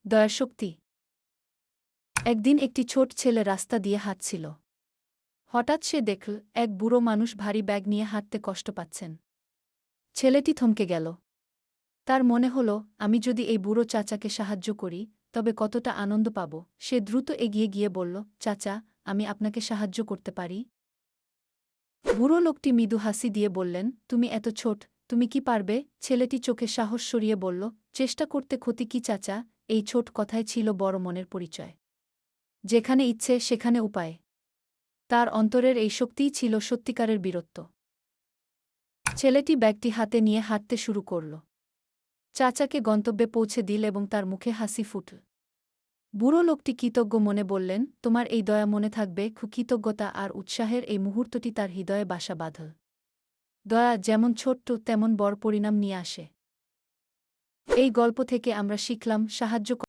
দয়াশক্তি। একদিন একটি ছোট ছেলে রাস্তা দিয়ে হাঁটছিল। হঠাৎ সে দেখল এক বুড়ো মানুষ ভারী ব্যাগ নিয়ে হাঁটতে কষ্ট পাচ্ছেন। ছেলেটি থমকে গেল। তার মনে হল, আমি যদি এই বুড়ো চাচাকে সাহায্য করি তবে কতটা আনন্দ পাব। সে দ্রুত এগিয়ে গিয়ে বলল, চাচা, আমি আপনাকে সাহায্য করতে পারি? বুড়ো লোকটি মৃদু হাসি দিয়ে বললেন, তুমি এত ছোট, তুমি কি পারবে? ছেলেটি চোখে সাহস সরিয়ে বলল, চেষ্টা করতে ক্ষতি কি চাচা? এই ছোট কথায় ছিল বড় মনের পরিচয়। যেখানে ইচ্ছে সেখানে উপায়। তার অন্তরের এই শক্তিই ছিল সত্যিকারের বীরত্ব। ছেলেটি ব্যাগটি হাতে নিয়ে হাঁটতে শুরু করল। চাচাকে গন্তব্যে পৌঁছে দিল এবং তার মুখে হাসি ফুটল। বুড়ো লোকটি কৃতজ্ঞ মনে বললেন, তোমার এই দয়া মনে থাকবে। কৃতজ্ঞতা আর উৎসাহের এই মুহূর্তটি তার হৃদয়ে বাসা বাঁধল। দয়া যেমন ছোট্ট তেমন বড় পরিণাম নিয়ে আসে। এই গল্প থেকে আমরা শিখলাম, সাহায্য